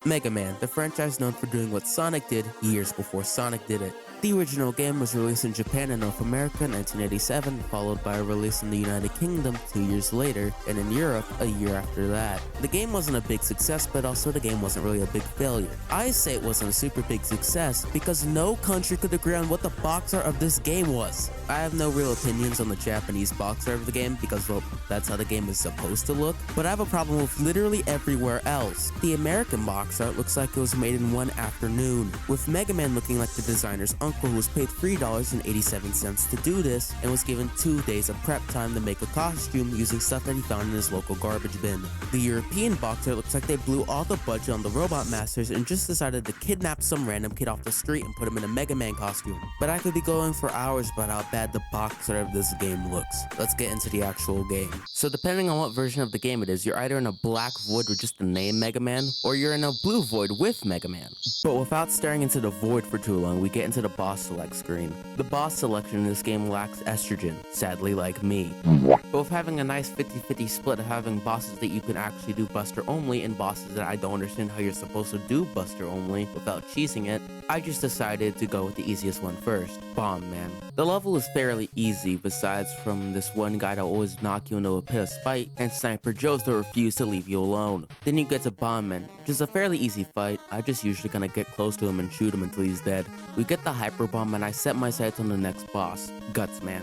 Mega Man, the franchise known for doing what Sonic did years before Sonic did it. The original game was released in Japan and North America in 1987, followed by a release in the United Kingdom 2 years later, and in Europe a year after that. The game wasn't a big success, but also the game wasn't really a big failure. I say it wasn't a super big success because no country could agree on what the box art of this game was. I have no real opinions on the Japanese box art of the game because, well, that's how the game is supposed to look, but I have a problem with literally everywhere else. The American box art looks like it was made in one afternoon, with Mega Man looking like the designer's uncle who was paid $3.87 to do this and was given 2 days of prep time to make a costume using stuff that he found in his local garbage bin. The European box art looks like they blew all the budget on the Robot Masters and just decided to kidnap some random kid off the street and put him in a Mega Man costume. But I could be going for hours about how bad the box art of this game looks. Let's get into the actual game. So depending on what version of the game it is, you're either in a black void with just the name Mega Man, or you're in a blue void with Mega Man. But without staring into the void for too long, we get into the boss select screen. The boss selection in this game lacks estrogen, sadly like me. But with having a nice 50-50 split of having bosses that you can actually do Buster only and bosses that I don't understand how you're supposed to do Buster only without cheesing it, I just decided to go with the easiest one first, Bomb Man. The level is fairly easy besides from this one guy that always knock you into a pit of spite and Sniper Joes that refuse to leave you alone. Then you get to Bomb Man, which is a fairly easy fight. I just usually gonna get close to him and shoot him until he's dead. We get the Hyper Bomb and I set my sights on the next boss, Guts Man.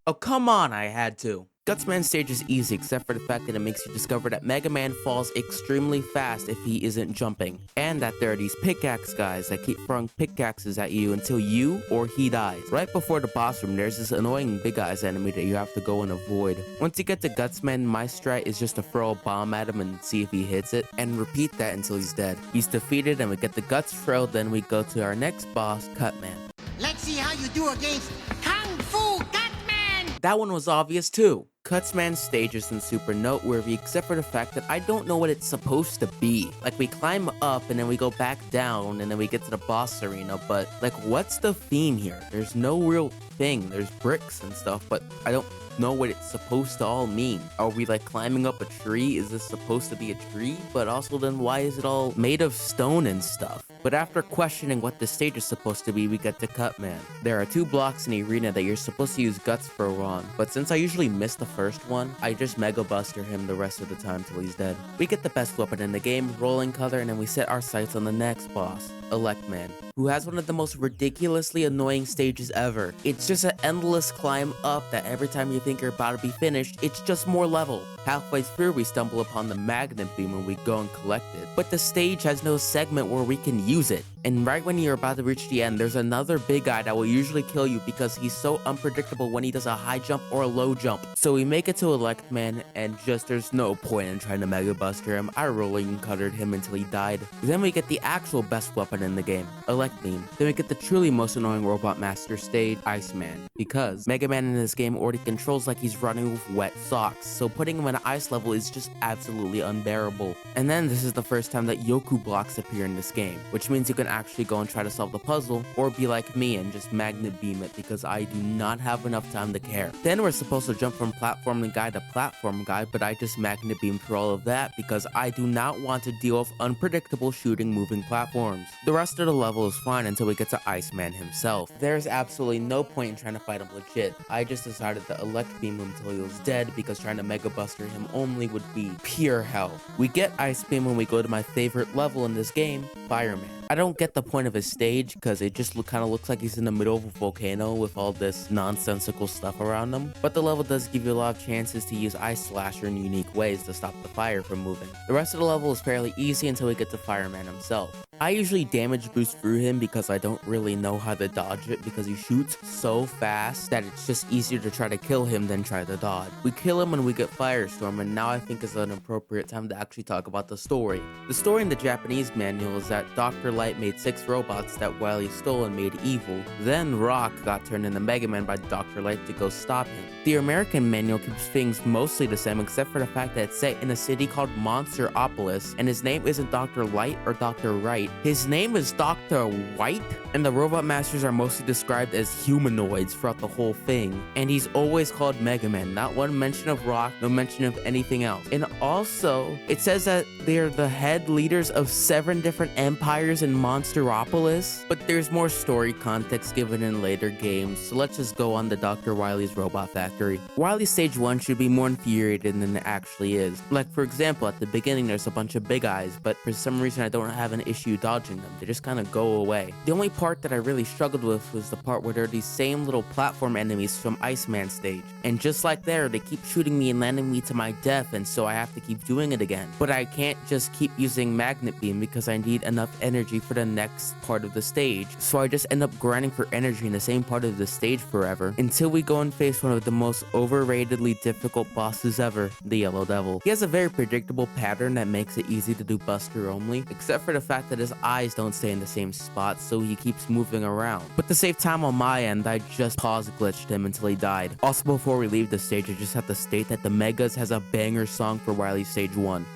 Oh come on, I had to. Guts Man stage is easy except for the fact that it makes you discover that Mega Man falls extremely fast if he isn't jumping, and that there are these pickaxe guys that keep throwing pickaxes at you until you or he dies. Right before the boss room, there's this annoying big eyes enemy that you have to go and avoid. Once you get to Guts Man, my strat is just to throw a bomb at him and see if he hits it, and repeat that until he's dead. He's defeated and we get the Guts throw, then we go to our next boss, Cut Man. Let's see how you do against Kung Fu Gutman! That one was obvious too. Cutsman's stage isn't super noteworthy except for the fact that I don't know what it's supposed to be. Like, we climb up and then we go back down and then we get to the boss arena, but like, what's the theme here? There's no real thing. There's bricks and stuff, but I don't know what it's supposed to all mean. Are we like climbing up a tree? Is this supposed to be a tree? But also then why is it all made of stone and stuff? But after questioning what the stage is supposed to be, we get to Cut Man. There are 2 blocks in the arena that you're supposed to use Guts for on, but since I usually miss the first one, I just Mega Buster him the rest of the time till he's dead. We get the best weapon in the game, Rolling Color, and then we set our sights on the next boss, Elec Man, who has one of the most ridiculously annoying stages ever. It's just an endless climb up that every time you think you're about to be finished, it's just more level. Halfway through, we stumble upon the Magnet Beam and we go and collect it. But the stage has no segment where we can use it. And right when you're about to reach the end, there's another big guy that will usually kill you because he's so unpredictable when he does a high jump or a low jump. So we make it to Elec Man and just there's no point in trying to Mega Buster him. I rolling cuttered him until he died. Then we get the actual best weapon in the game, Elec Beam. Then we get the truly most annoying Robot Master stage, Iceman. Because Mega Man in this game already controls like he's running with wet socks, so putting him in an ice level is just absolutely unbearable. And then this is the first time that Yoku blocks appear in this game, which means you can actually go and try to solve the puzzle, or be like me and just Magnet Beam it because I do not have enough time to care. Then we're supposed to jump from platforming guy to platform guy, but I just Magnet Beam through all of that because I do not want to deal with unpredictable shooting moving platforms. The rest of the level is fine until we get to Iceman himself. There's absolutely no point in trying to fight him legit. I just decided to Elec Beam him until he was dead because trying to Mega Buster him only would be pure hell. We get Ice Beam when we go to my favorite level in this game, Fireman. I don't get the point of his stage because it just kind of looks like he's in the middle of a volcano with all this nonsensical stuff around him. But the level does give you a lot of chances to use Ice Slasher in unique ways to stop the fire from moving. The rest of the level is fairly easy until we get to Fireman himself. I usually damage boost through him because I don't really know how to dodge it because he shoots so fast that it's just easier to try to kill him than try to dodge. We kill him and we get Firestorm, and now I think is an appropriate time to actually talk about the story. The story in the Japanese manual is that Dr. Light made 6 robots that Wily stole and made evil. Then Rock got turned into Mega Man by Dr. Light to go stop him. The American manual keeps things mostly the same except for the fact that it's set in a city called Monsteropolis, and his name isn't Dr. Light or Dr. Wright, His name is Dr. White, and the Robot Masters are mostly described as humanoids throughout the whole thing. And he's always called Mega Man, not one mention of Rock, no mention of anything else. And also, it says that they're the head leaders of 7 different empires in Monsteropolis, but there's more story context given in later games, so let's just go on to Dr. Wily's Robot Factory. Wily Stage 1 should be more infuriating than it actually is. Like, for example, at the beginning there's a bunch of big eyes, but for some reason I don't have an issue dodging them. They just kind of go away. The only part that I really struggled with was the part where there are these same little platform enemies from Iceman Stage. And just like there, they keep shooting me and landing me to my death, and so I have to keep doing it again. But I can't just keep using Magnet Beam because I need enough energy for the next part of the stage. So I just end up grinding for energy in the same part of the stage forever, until we go and face one of the most overratedly difficult bosses ever, the Yellow Devil. He has a very predictable pattern that makes it easy to do Buster only, except for the fact that his eyes don't stay in the same spot, so he keeps moving around. But to save time on my end, I just pause glitched him until he died. Also, before we leave the stage, I just have to state that the Megas has a banger song for Wily Stage 1.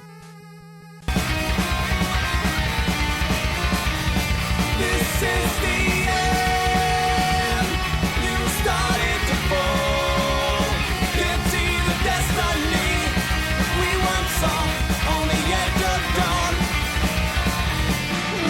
This is the end. You started to fall. Can't see the destiny we once saw on the edge of dawn.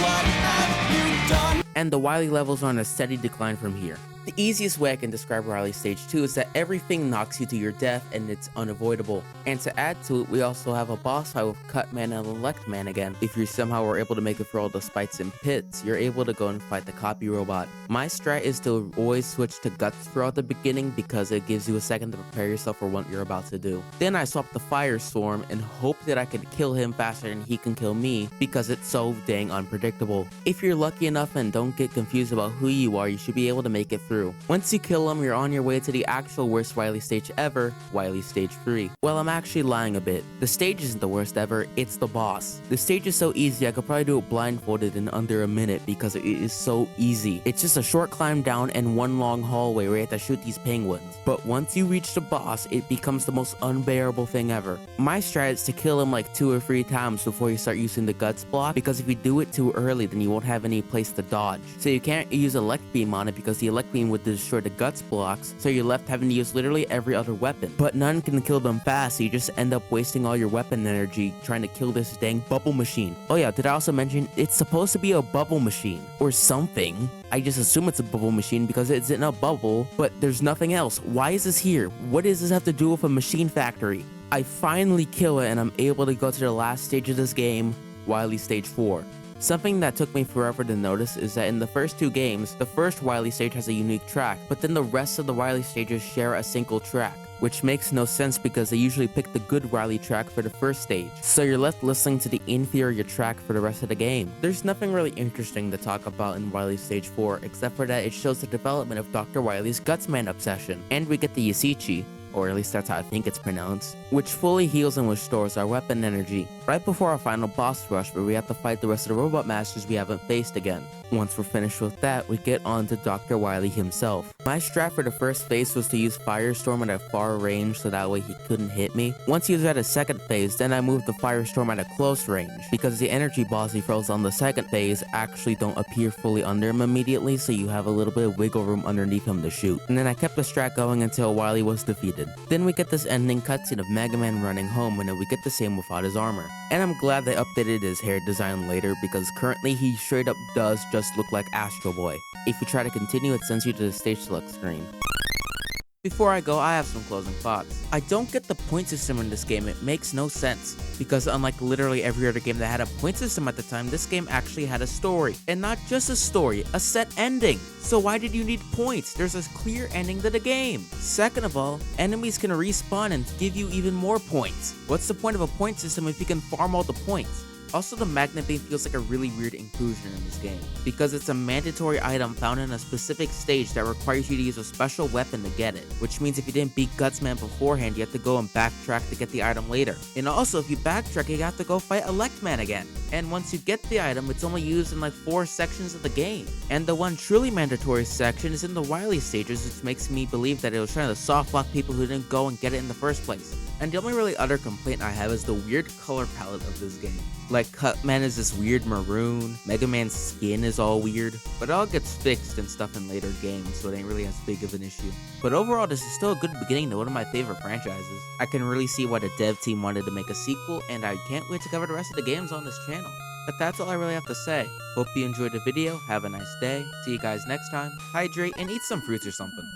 What have you done? And the Wily levels are on a steady decline from here. The easiest way I can describe Wily Stage 2 is that everything knocks you to your death and it's unavoidable. And to add to it, we also have a boss fight with Cutman and Elecman again. If you somehow were able to make it through all the spikes and pits, you're able to go and fight the copy robot. My strat is to always switch to Guts throughout the beginning because it gives you a second to prepare yourself for what you're about to do. Then I swap the Firestorm and hope that I can kill him faster than he can kill me because it's so dang unpredictable. If you're lucky enough and don't get confused about who you are, you should be able to make it through. Once you kill him, you're on your way to the actual worst Wily stage ever, Wily Stage 3. Well, I'm actually lying a bit. The stage isn't the worst ever, it's the boss. The stage is so easy, I could probably do it blindfolded in under a minute because it is so easy. It's just a short climb down and one long hallway where you have to shoot these penguins. But once you reach the boss, it becomes the most unbearable thing ever. My strat is to kill him like 2 or 3 times before you start using the Guts block, because if you do it too early, then you won't have any place to dodge. So you can't use Elec Beam on it because the Elec Beam would destroy the Guts blocks, so you're left having to use literally every other weapon. But none can kill them fast, so you just end up wasting all your weapon energy trying to kill this dang bubble machine. Oh yeah, did I also mention it's supposed to be a bubble machine or something? I just assume it's a bubble machine because it's in a bubble, but there's nothing else. Why is this here? What does this have to do with a machine factory? I finally kill it and I'm able to go to the last stage of this game, Wily Stage 4. Something that took me forever to notice is that in the first 2 games, the first Wily stage has a unique track, but then the rest of the Wily stages share a single track, which makes no sense because they usually pick the good Wily track for the first stage, so you're left listening to the inferior track for the rest of the game. There's nothing really interesting to talk about in Wily Stage 4, except for that it shows the development of Dr. Wily's Gutsman obsession, and we get the Yasichi, or at least that's how I think it's pronounced, which fully heals and restores our weapon energy, right before our final boss rush where we have to fight the rest of the Robot Masters we haven't faced again. Once we're finished with that, we get on to Dr. Wily himself. My strat for the first phase was to use Firestorm at a far range so that way he couldn't hit me. Once he was at a second phase, then I moved the Firestorm at a close range, because the energy balls he throws on the second phase actually don't appear fully under him immediately, so you have a little bit of wiggle room underneath him to shoot. And then I kept the strat going until Wily was defeated. Then we get this ending cutscene of Mega Man running home, and then we get the same without his armor. And I'm glad they updated his hair design later, because currently he straight up does just look like Astro Boy. If you try to continue, it sends you to the stage select screen. Before I go, I have some closing thoughts. I don't get the point system in this game, it makes no sense. Because unlike literally every other game that had a point system at the time, this game actually had a story. And not just a story, a set ending. So why did you need points? There's a clear ending to the game. Second of all, enemies can respawn and give you even more points. What's the point of a point system if you can farm all the points? Also, the Magnet Beam feels like a really weird inclusion in this game, because it's a mandatory item found in a specific stage that requires you to use a special weapon to get it, which means if you didn't beat Gutsman beforehand, you have to go and backtrack to get the item later. And also, if you backtrack, you have to go fight Elecman again. And once you get the item, it's only used in like 4 sections of the game. And the one truly mandatory section is in the Wily stages, which makes me believe that it was trying to soft lock people who didn't go and get it in the first place. And the only really other complaint I have is the weird color palette of this game. Like Cutman is this weird maroon, Mega Man's skin is all weird, but it all gets fixed and stuff in later games, so it ain't really as big of an issue. But overall, this is still a good beginning to one of my favorite franchises. I can really see why the dev team wanted to make a sequel, and I can't wait to cover the rest of the games on this channel. But that's all I really have to say. Hope you enjoyed the video, have a nice day, see you guys next time, hydrate, and eat some fruits or something.